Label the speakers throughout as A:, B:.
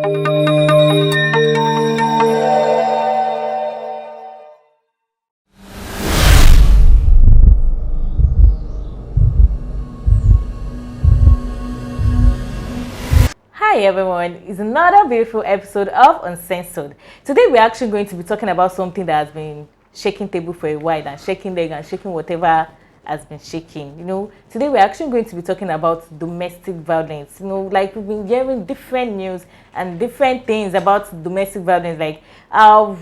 A: Hi everyone, it's another beautiful episode of Uncensored. Today we're actually going to be talking about something that has been shaking table for a while and shaking leg and shaking whatever has been shaking. Today we're actually going to be talking about domestic violence. Like we've been hearing different news and different things about domestic violence, like how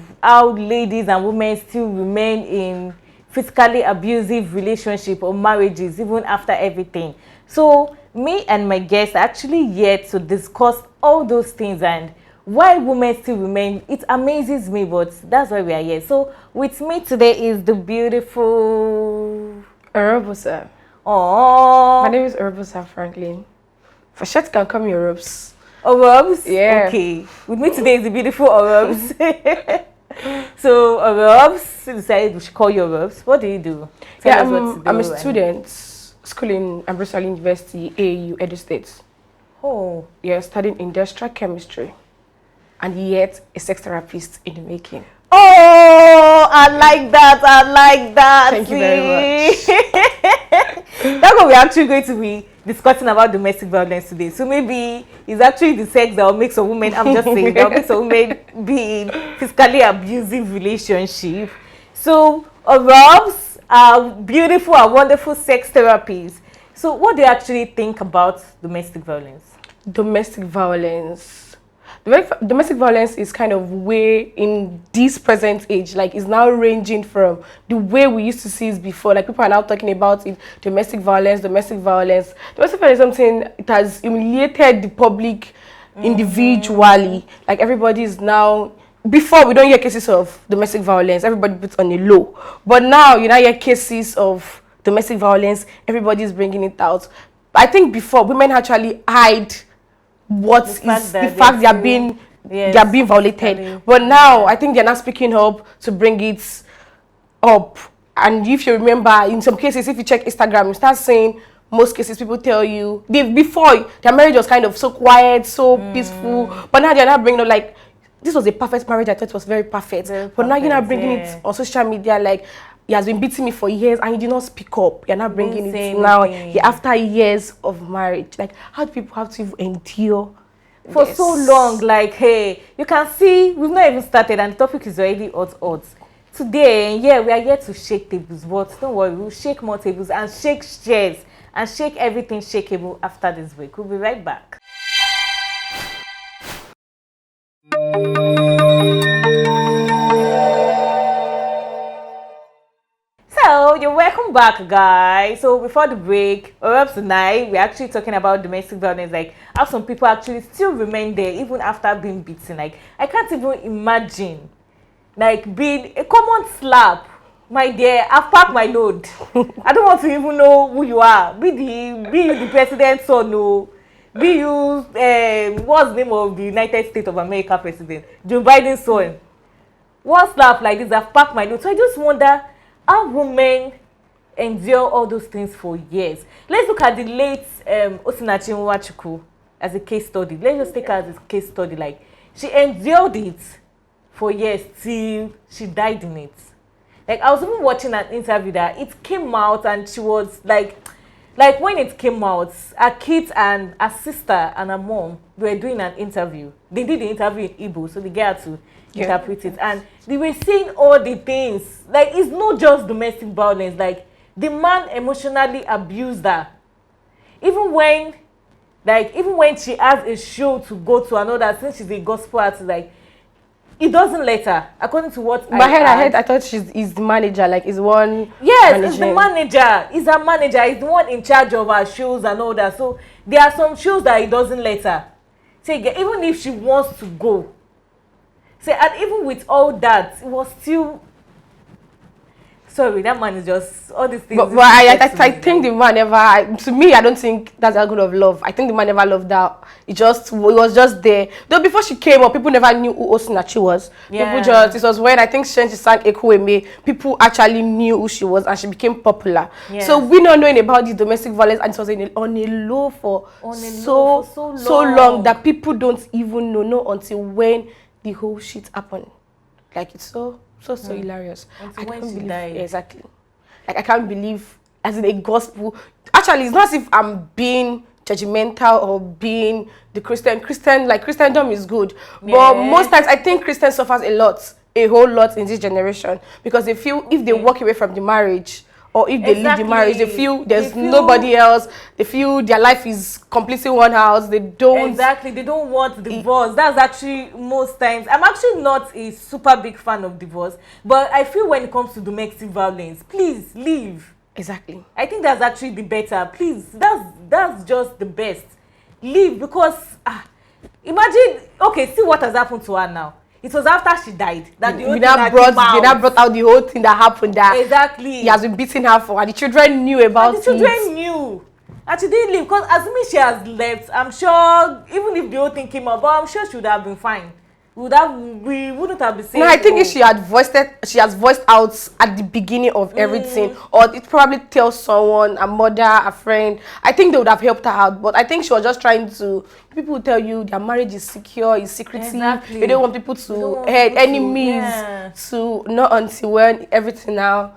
A: ladies and women still remain in physically abusive relationship or marriages even after everything. So me and my guests are actually here to discuss all those things and why women still remain. It amazes me, but that's why we are here. So with me today is the beautiful
B: Orobusa.
A: Oh,
B: My name is Orobusa Franklin. For short, can call me Orobs.
A: Orobs?
B: Yeah.
A: Okay. With me today is the beautiful Orobs. So Orobs, decided we should call you Orobs. What do you do? Tell us what to do.
B: I'm a student, schooling at Bristol University, AU, Edo State.
A: Oh.
B: Yeah, studying industrial chemistry. And yet, a sex therapist in the making.
A: Oh, I like that.
B: Thank you very much.
A: That's what we're actually going to be discussing about domestic violence today. So maybe it's actually the sex that will make some women, I'm just saying, that will make some women be in physically abusive relationship. So Robs are beautiful and wonderful sex therapies. So what do you actually think about domestic violence?
B: Domestic violence. Domestic violence is kind of way in this present age, like it's now ranging from the way we used to see it before. Like people are now talking about it, domestic violence. Domestic violence is something, it has humiliated the public individually. Like everybody is now, before we don't hear cases of domestic violence, everybody puts on a low. But now you now hear cases of domestic violence, everybody is bringing it out. I think before women actually hide what is the fact they are being violated, but now I think they're not speaking up to bring it up. And if you remember, in some cases, if you check Instagram, you start seeing most cases people tell you before their marriage was kind of so quiet, so peaceful, but now they're not bringing up like this was a perfect marriage. I thought it was very perfect, but now you're not bringing it on social media like he has been beating me for years and you did not speak up. You're not bringing it now. After years of marriage, like how do people have to endure
A: for so long? Like, hey, you can see we've not even started and the topic is already hot. Today, yeah, we are here to shake tables, but don't worry, we'll shake more tables and shake chairs and shake everything shakeable after this break. We'll be right back. So you're welcome back, guys. So before the break, or up tonight, we're actually talking about domestic violence, like how some people actually still remain there even after being beaten. Like I can't even imagine like being a common slap. My dear, I've packed my load. I don't want to even know who you are. Be you the president's son, no. Be you what's the name of the United States of America president? Joe Biden's son. One slap like this, I've packed my load. So I just wonder how women endure all those things for years. Let's look at the late Osinachi Nwachukwu as a case study. Let's just take her as a case study. Like she endured it for years till she died in it. Like I was even watching an interview that it came out and she was like when it came out, her kids and her sister and her mom were doing an interview. They did the interview in Igbo, so they get to interpret it, and they were saying all the things. Like it's not just domestic violence. Like the man emotionally abused her, even when she has a show to go to another, since she's a gospel artist, like he doesn't let her, according to what I
B: thought he's the manager, like is one.
A: Yes, it's the manager. He's a manager. He's the one in charge of her shows and all that. So there are some shows that he doesn't let her take, even if she wants to go. So, and even with all that, it was still Sorry, that man is just all these things.
B: But I think the man never. To me, I don't think that's a good of love. I think the man never loved that. It was just there. Though before she came up, people never knew who Osinachi was.
A: Yeah.
B: It was when I think she sang Ekueme, people actually knew who she was and she became popular.
A: Yeah.
B: So we not knowing about the domestic violence, and it was on a low for so long that people don't even know until when the whole shit happened. Like it's so hilarious.
A: Until when she died.
B: Yeah, exactly. Like I can't believe, as in a gospel. Actually, it's not as if I'm being judgmental or being the Christian. Like Christendom is good, but most times I think Christian suffers a whole lot in this generation, because they feel if they walk away from the marriage, or if they leave the marriage, they feel there's nobody else. They feel their life is completely one house. They don't
A: They don't want divorce. That's actually most times. I'm actually not a super big fan of divorce, but I feel when it comes to domestic violence, please leave.
B: Exactly.
A: I think that's actually the better. Please, that's just the best. Leave, because imagine. Okay, see what has happened to her now. It was after she died that the whole thing
B: brought out the whole thing that happened. That
A: exactly
B: he has been beating her for, and the children knew about it.
A: And the children knew, and she didn't leave, because assuming she has left, I'm sure even if the whole thing came out, but I'm sure she would have been fine. We wouldn't have been saying.
B: No, I think if she has voiced out at the beginning of everything, or it probably tells someone, a mother, a friend, I think they would have helped her out. But I think she was just trying to. People will tell you their marriage is secure, is secretive.
A: Exactly.
B: They don't want people to head any means to not until when everything now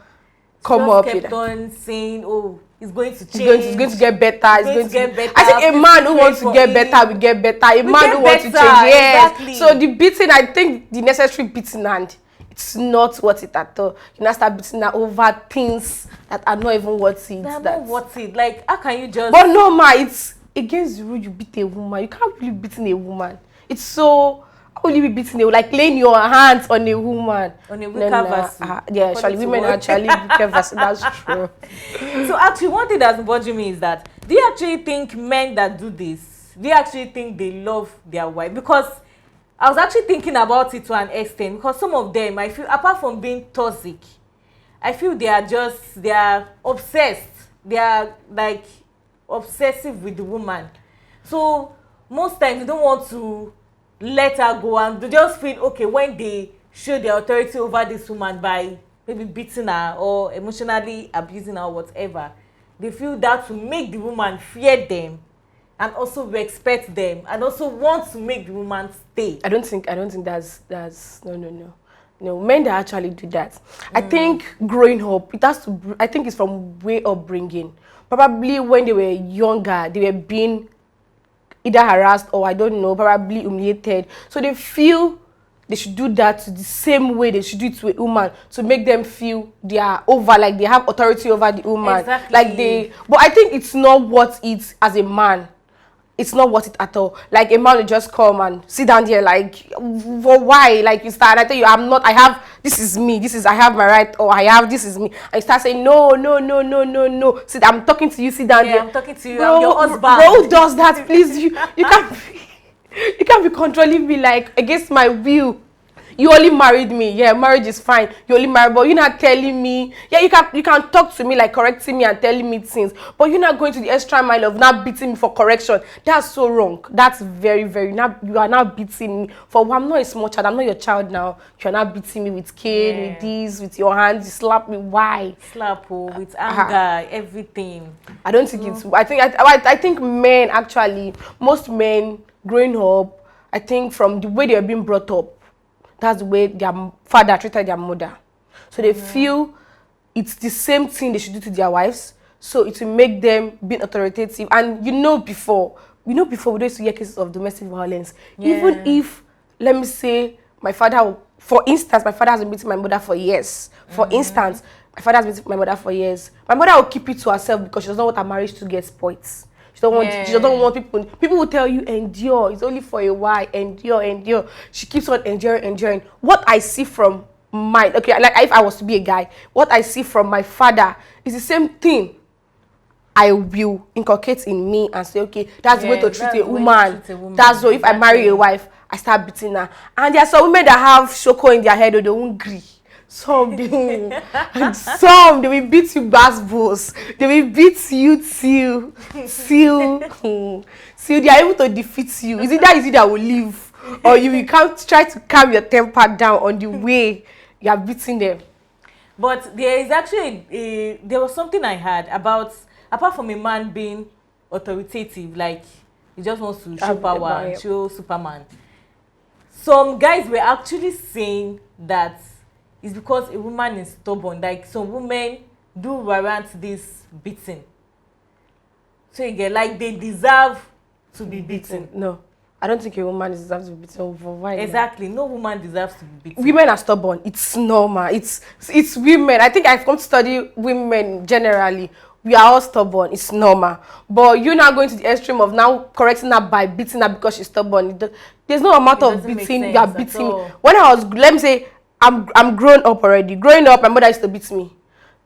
B: come up.
A: Kept on saying, "Oh, it's going to change.
B: It's going to get better. It's going to get better." I think a
A: Please
B: man who wants to get better will get better. A man who wants to change, yes.
A: Exactly.
B: So the beating, I think the necessary beating, and it's not worth it at all. You now start beating her over things that are not even worth it.
A: They're not worth it. Like, how can you just?
B: But no, ma, it's against the rule. You beat a woman. You can't really beat a woman. It's so. How will you be beating a, like laying your hands on a woman?
A: On a weaker vessel.
B: Yeah, actually, women are actually weaker vessel. That's true.
A: So actually, one thing that's bothering me is that, do you actually think men that do this, do you actually think they love their wife? Because I was actually thinking about it to an extent, because some of them, I feel, apart from being toxic, I feel they are obsessed. They are like obsessive with the woman. So most times they don't want to let her go, and they just feel okay when they show their authority over this woman by maybe beating her or emotionally abusing her or whatever. They feel that will make the woman fear them and also respect them and also want to make the woman stay.
B: I don't think that's no men that actually do that. I think growing up, I think it's from way upbringing. Probably when they were younger, they were being either harassed or I don't know, probably humiliated. So they feel they should do that the same way they should do it to a woman, to make them feel they are over, like they have authority over the woman.
A: Exactly.
B: But I think it's not worth it as a man. It's not worth it at all. Like a man will just come and sit down there, like, for why? Like you start, I tell you, this is me, I have my right, or this is me. I start saying, no. Sit, I'm talking to you, sit down there.
A: I'm talking to you,
B: Bro,
A: I'm your husband.
B: Who does that, please? You can't be controlling me, like, against my will. You only married me. Yeah, marriage is fine. You only married, but you're not telling me. Yeah, you can talk to me, like correcting me and telling me things, but you're not going to the extra mile of not beating me for correction. That's so wrong. That's very, very. You are not beating me for. I'm not a small child. I'm not your child now. You're not beating me with cane, with this, with your hands. You slap me. Why?
A: Slap with anger, everything.
B: I don't think it's. I think men actually, most men growing up, I think from the way they are being brought up, that's the way their father treated their mother. So they feel it's the same thing they should do to their wives. So it will make them be authoritative. And before we used to hear cases of domestic violence. Yeah. Even if, let me say, for instance, my father has been beating my mother for years. For instance, my father has been beating my mother for years. My mother will keep it to herself because she doesn't want her marriage to get spoiled. She doesn't want people will tell you, endure, it's only for a while, endure. She keeps on enduring. What I see from like if I was to be a guy, what I see from my father is the same thing I will inculcate in me and say, okay, that's the way to treat a woman. That's why if I marry a wife, I start beating her. And there are some women that have shoko in their head or they won't agree. Some they will, and some they will beat you basketballs. They will beat you till they are able to defeat you. Is it that will leave, or you will come try to calm your temper down on the way you are beating them?
A: But there is actually there was something I heard about, apart from a man being authoritative, like he just wants to show power and show Superman. Some guys were actually saying that it's because a woman is stubborn. Like some women do warrant this beating. So you get like they deserve to be beaten.
B: No, I don't think a woman deserves to be beaten. Why?
A: Exactly, no woman deserves to be beaten.
B: Women are stubborn. It's normal. It's women. I think I've come to study women generally. We are all stubborn. It's normal. But you're now going to the extreme of now correcting her by beating her because she's stubborn. There's no amount of beating you are beating me. When I was, let me say, I'm grown up already. Growing up, my mother used to beat me.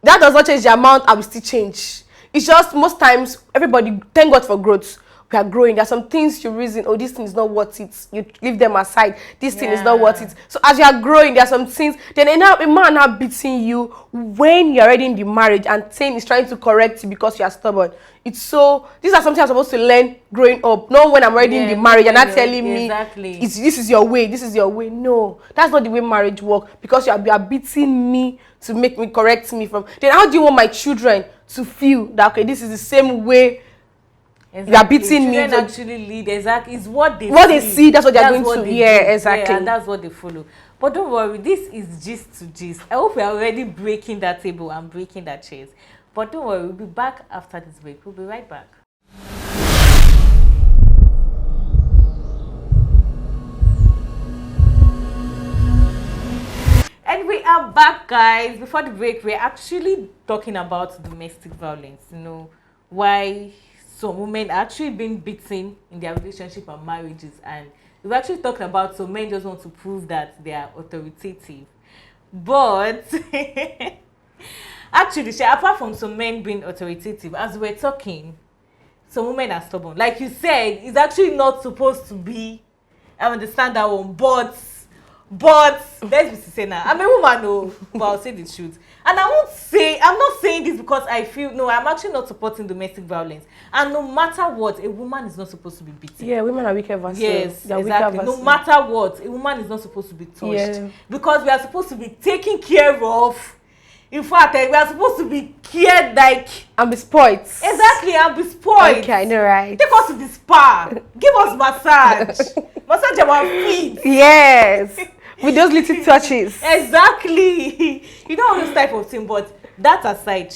B: That does not change the amount. I will still change. It's just most times everybody, thank God for growth. We are growing. There are some things you reason, oh, this thing is not worth it. You leave them aside. This thing is not worth it. So as you are growing, there are some things. Then a man now beating you when you're already in the marriage and saying he's trying to correct you because you are stubborn. It's so. These are something I'm supposed to learn growing up. Not when I'm already in the marriage and not telling me this is your way. This is your way. No, that's not the way marriage works. Because you are beating me to make me correct me from. Then how do you want my children to feel that okay, this is the same way? Exactly. You are beating
A: Children
B: me.
A: Actually lead exactly is what they
B: see. That's what they're going to. Yeah, exactly.
A: Yeah, and that's what they follow. But don't worry, this is gist to gist. I hope we are already breaking that table and breaking that chairs. But don't worry, we'll be back after this break. We'll be right back. And we are back, guys. Before the break, we're actually talking about domestic violence. You know, why some women are actually being beaten in their relationship and marriages, and we've actually talked about some men just want to prove that they are authoritative. But actually, apart from some men being authoritative, as we're talking, some women are stubborn. Like you said, it's actually not supposed to be. I understand that one, but let's be sincere now. I'm a woman, no, but I'll say the truth. And I'm not saying this because I feel, no, I'm actually not supporting domestic violence. And no matter what, a woman is not supposed to be beaten.
B: Yeah, women are wicked versus.
A: Yes, exactly. No matter what, a woman is not supposed to be touched. Yeah. Because we are supposed to be taken care of. In fact, we are supposed to be cared like.
B: And be spoiled.
A: Exactly, and be spoiled.
B: Okay, I know, right?
A: Take us to the spa. Give us massage. Massage our feet.
B: Yes. With those little touches.
A: Exactly. You know all those type of thing, but that aside,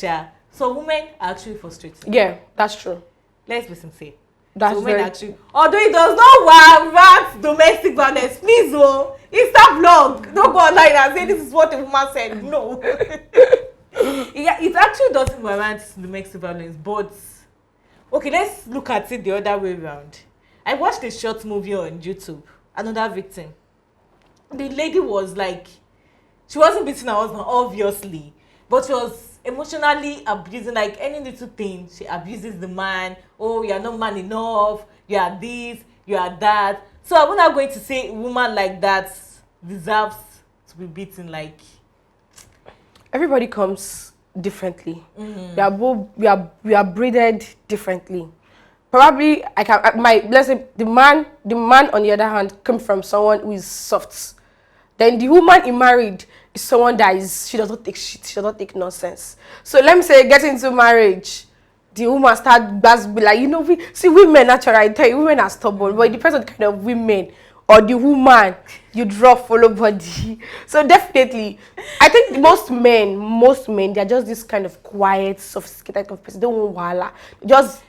A: so women are actually frustrated.
B: Yeah, that's true.
A: Let's be sincere.
B: That's
A: so women actually, although it does not warrant domestic violence, please, Insta vlog, don't go online and say this is what a woman said. No. Yeah, it actually doesn't warrant domestic violence, but okay, let's look at it the other way around. I watched a short movie on YouTube, Another Victim. The lady was like, she wasn't beating her husband, obviously, but she was emotionally abusing, like any little thing. She abuses the man. Oh, you are not man enough. You are this, you are that. So I'm not going to say a woman like that deserves to be beaten. Like,
B: everybody comes differently. Mm-hmm. We are breeded differently. Probably let's say the man on the other hand come from someone who is soft. Then the woman he married is someone that she does not take shit, she does not take nonsense. So let me say, get into marriage, the woman start be like, women naturally, I tell you, women are stubborn, but it depends on the kind of women or the woman you draw follow body. So definitely, I think most men, they're just this kind of quiet, sophisticated kind of person. They don't want wahala. Just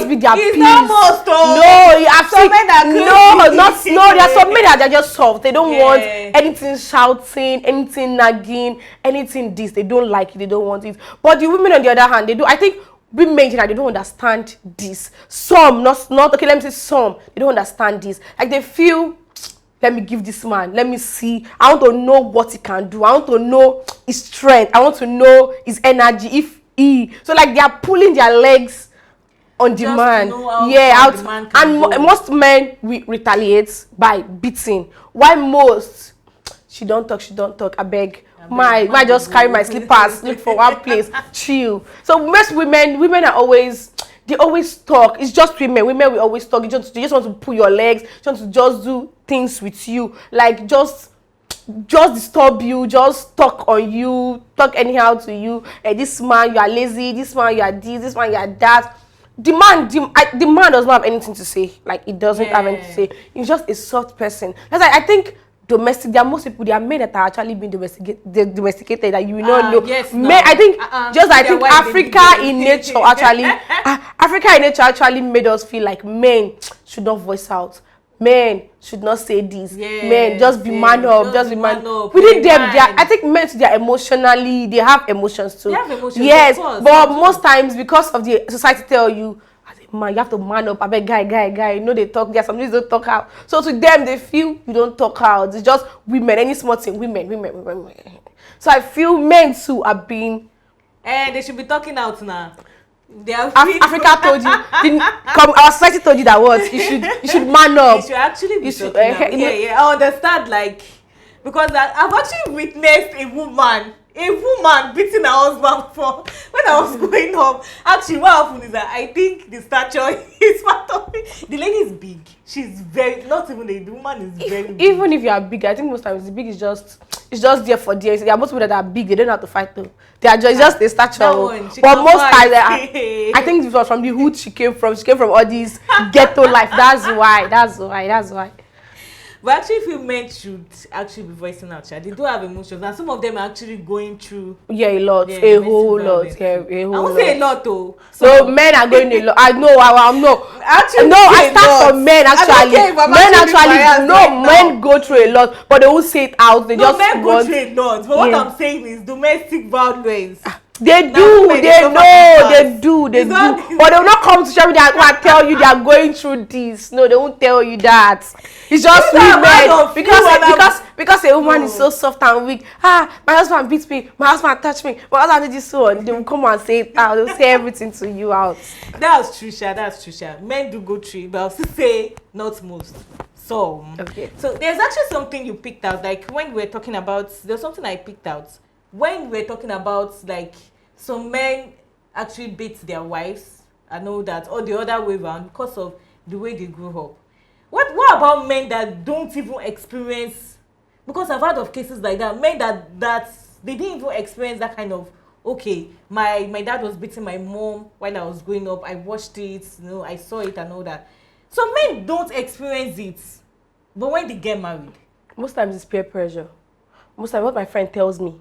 B: be their peace.
A: Not most,
B: no, you have
A: some men are crazy.
B: No, there are some men that they're just soft. They don't want anything shouting, anything nagging, anything this. They don't like it. They don't want it. But the women on the other hand, they do. I think women they don't understand this. Some, not okay, let me say some, they don't understand this. Like they feel, let me give this man, let me see. I want to know what he can do. I want to know his strength. I want to know his energy. So like they are pulling their legs on the man. Most men retaliate by beating. Why most? She don't talk, I beg. might just carry my slippers, look for one place, chill. So most women are always, they always talk. It's just women. Women will always talk. They just want to pull your legs, just want to just do things with you, like just disturb you, just talk on you, talk anyhow to you. This man, you are lazy. This man, you are this man, you are that. The man does not have anything to say. Like, it doesn't have anything to say. He's just a soft person. That's like, I think domestic, there are most people, there are men that are actually being domesticated that you will not know.
A: Yes, no.
B: Men, I think I think Africa in nature actually Africa in nature actually made us feel like men should not voice out. Men should not say this. Men just be man up, just be man up. Within them, I think men, they are emotionally, they have emotions too.
A: They have emotions,
B: yes,
A: of course,
B: but most times because of the society tell you, man, you have to man up. I bet guy. You know they talk. There are some things don't talk out. So to them, they feel you don't talk out. It's just women. Any small thing, women. So I feel men too are being.
A: They should be talking out now. They are
B: Africa told you. Our society told you that what you should man up.
A: You should actually be talking out. Yeah. I understand, like, because I've actually witnessed a woman beating her husband for when I was growing up. Actually, what happened is that I think the stature is part of it. The lady is big. She's very, not even the woman is very big.
B: Even if you are big, I think most times the big is just there for there. There are most people that are big, they don't have to fight though. They are just a stature. But most times, I think it was from the hood she came from. She came from all these ghetto life. That's why.
A: But actually, I feel men should actually be voicing out. They do have emotions, and some of them are actually going through.
B: A lot, a whole lot. I
A: won't say a lot though.
B: So men are going a lot. I know.
A: Actually,
B: no. I start from men actually. Men go through a lot, but they won't say it out. They just
A: men go through a lot. But what I'm saying is domestic violence.
B: They do. But they will not come to share that and tell you they are going through this. No, they won't tell you that. It's just women because a woman is so soft and weak. My husband beats me. My husband touched me. My husband did this one. They will come and say it out. They'll say everything to you out.
A: That's true, Sha. Men do go through it, but I'll still say not most. So there's actually something you picked out. Like when we were talking about, there's something I picked out. When we're talking about, like, some men actually beat their wives, I know that, or the other way around because of the way they grew up. What about men that don't even experience, because I've heard of cases like that, men that they didn't even experience that kind of, okay, my dad was beating my mom while I was growing up, I watched it, I saw it and all that. So men don't experience it, but when they get married,
B: most times it's peer pressure. Most times what my friend tells me,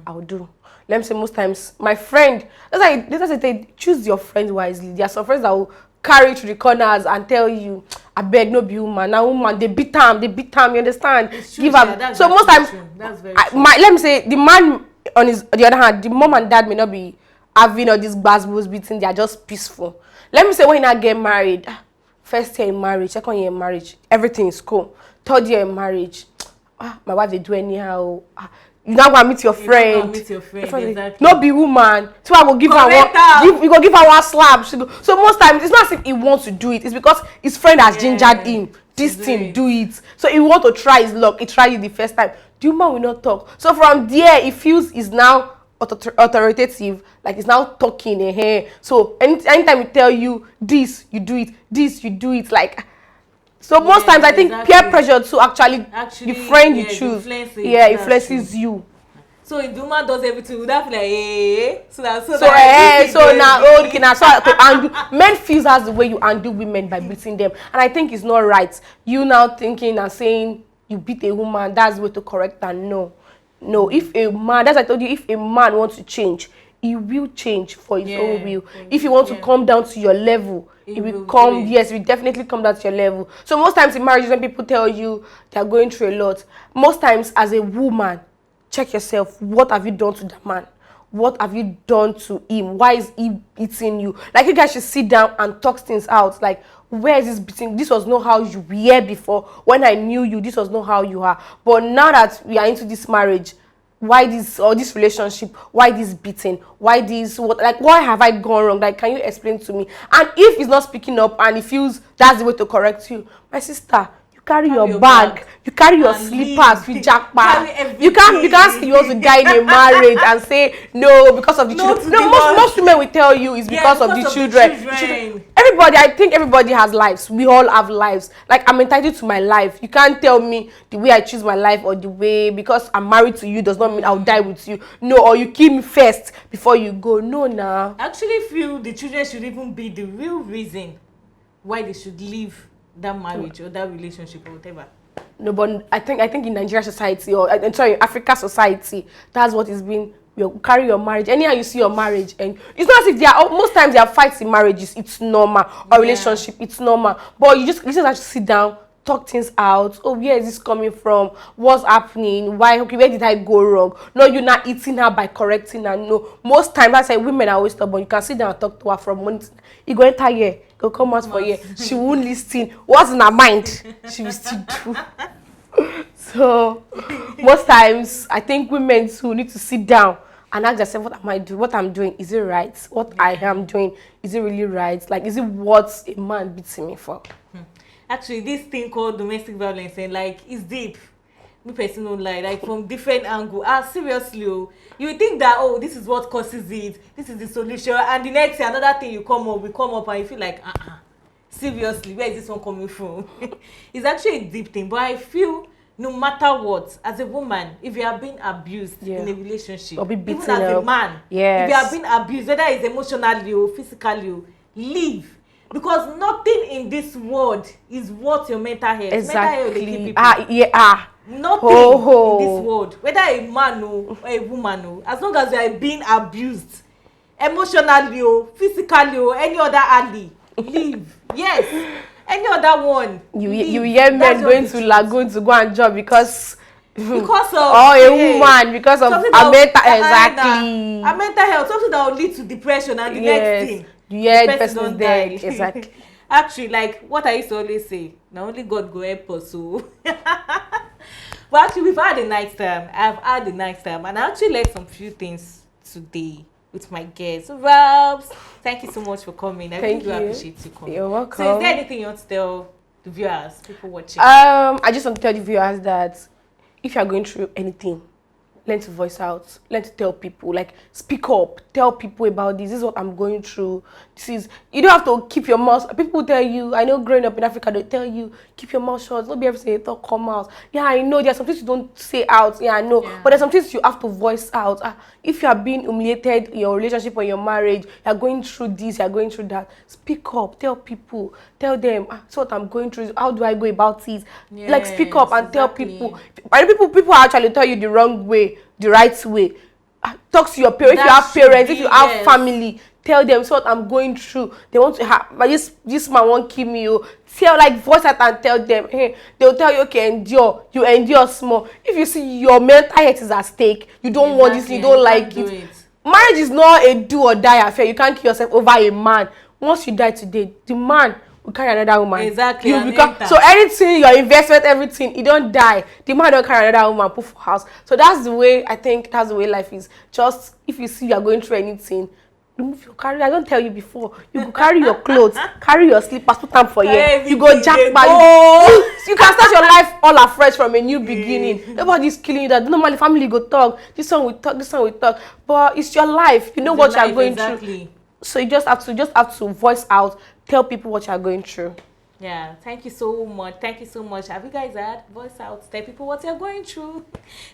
B: I'll do. Let me say most times my friend, that's like they choose your friends wisely. There are some friends that will carry you to the corners and tell you, I beg no be woman. Now woman, they beat them, you understand?
A: Give up.
B: So most times,
A: that's very true.
B: Let me say the man on the other hand, the mom and dad may not be having all these basketballs beating, they are just peaceful. Let me say when you get married, first year in marriage, second year in marriage, everything is cool. Third year in marriage, my wife they do anyhow. You now go and meet your friend.
A: Exactly.
B: No be woman. So I will give her one. You go give her one slap. So most times it's not as if he wants to do it. It's because his friend has gingered him. This thing, do it. So he want to try his luck. He tried it the first time. The woman will not talk. So from there, he feels he's now authoritative. Like he's now talking in here. So anytime he tell you this, you do it. This, you do it. Like. So most times I think peer pressure too actually the friend you choose influences you.
A: So if the woman does everything, would that feel like so
B: now men feels that's the way you undo women by beating them, and I think it's not right. You now thinking and saying you beat a woman, that's the way to correct her. No, if a man, that's I told you, if a man wants to change, he will change for his own will. If he wants to come down to your level, he will come. Yes, he will definitely come down to your level. So most times in marriages, when people tell you they are going through a lot, most times as a woman, check yourself. What have you done to that man? What have you done to him? Why is he beating you? Like, you guys should sit down and talk things out. Like, where is this beating? This was not how you were before. When I knew you, this was not how you are. But now that we are into this marriage, why this relationship, why this beating, why have I gone wrong? Like, can you explain to me? And if he's not speaking up and he feels that's the way to correct you, my sister, carry your bag, you carry your slippers, you jackpot. You can't say you want to die in a marriage and say no because of the children. No, most women will tell you it's because of the children. Everybody, I think everybody has lives. We all have lives. Like, I'm entitled to my life. You can't tell me the way I choose my life or the way because I'm married to you does not mean I'll die with you. No, or you kill me first before you go. No, nah.
A: I actually feel the children should even be the real reason why they should leave that marriage or that relationship or whatever.
B: No, but I think in Nigeria society or Africa society, that's what it's been. You carry your marriage. Anyhow you see your marriage, and it's not as if there are most times there are fights in marriages. It's normal, or relationship. It's normal. But you just have to sit down, talk things out. Oh, where is this coming from? What's happening? Why? Okay, where did I go wrong? No, you're not eating her by correcting her. No, most times I say women are always stubborn. You can sit down and talk to her from morning. You go enter here, go come out for here. She won't listen. What's in her mind? She will still do. So most times I think women too need to sit down and ask yourself, what am I doing? What I'm doing, is it right? What I am doing, is it really right? Like, is it what a man beating me for?
A: Actually, this thing called domestic violence, and like, it's deep. Me personally don't lie, like from different angle. Seriously, you would think that, oh, this is what causes it, this is the solution, and the next thing, another thing will come up, and you feel like, seriously, where is this one coming from? It's actually a deep thing, but I feel no matter what, as a woman, if you are being abused in a relationship, even as a man, if you are being abused, whether it's emotionally or physically, leave. Because nothing in this world is worth your mental health.
B: Exactly.
A: Nothing in this world, whether a man or a woman, as long as you are being abused, emotionally or physically or any other alley, leave. Yes. Any other one. You
B: hear men going to Lagoon to go and job because of
A: a
B: woman, because of a mental
A: a mental health, something that will lead to depression, and the next thing
B: the person is dead. Exactly.
A: Actually, like what I used to always say, now only God go help us. So but actually, we've had a nice time. I've had a nice time, and I actually learned some few things today with my guests. Robs, thank you so much for coming. I really do appreciate you coming.
B: You're welcome.
A: So is there anything you want to tell the viewers, people watching?
B: I just want to tell the viewers that if you're going through anything, learn to voice out, learn to tell people, like speak up, tell people about this. This is what I'm going through. You don't have to keep your mouth. People tell you, I know growing up in Africa, they tell you, keep your mouth shut, don't be everything you talk come out. Yeah, I know there are some things you don't say out. Yeah, I know. Yeah. But there's some things you have to voice out. If you are being humiliated in your relationship or your marriage, you're going through this, you're going through that, speak up, tell people, tell them, that's what I'm going through. How do I go about it? Yes, like speak up and tell people. And people actually tell you the wrong way, the right way. Talk to your parents. If you have parents, if you have family, tell them what I'm going through. They want to have, but this man won't kill me. Voice out and tell them. Hey, they'll tell you, okay, endure. You endure small. If you see your mental health is at stake, you don't want this, you don't like it. Marriage is not a do or die affair. You can't kill yourself over a man. Once you die today, the man will carry another woman.
A: Exactly.
B: So anything, your investment, everything, you don't die. The man don't carry another woman, put for house. So that's the way, I think that's the way life is. Just if you see you're going through anything, remove your carry. I don't tell you before. You go carry your clothes, carry your slippers, put them for here. You go jackpot. You can start your life all afresh from a new beginning. Nobody's killing you. That normally family go talk. This one we talk. This one we talk. But it's your life. You know what you're going through. So you just have to voice out. Tell people what you're going through.
A: Yeah, thank you so much. Thank you so much. Have you guys had voice out? Tell people what you're going through.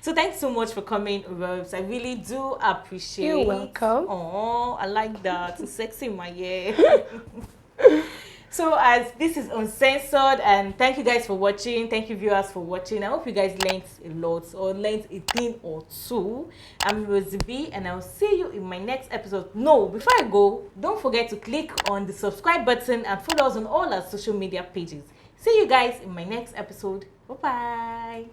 A: So thanks so much for coming, Robs. I really do appreciate.
B: You're welcome.
A: Oh, I like that. It's sexy in my ear. So as this is Uncensored, and thank you guys for watching. Thank you viewers for watching. I hope you guys learned a lot or learned a thing or two. I'm Rosie B, and I'll see you in my next episode. No, before I go, don't forget to click on the subscribe button and follow us on all our social media pages. See you guys in my next episode. Bye-bye.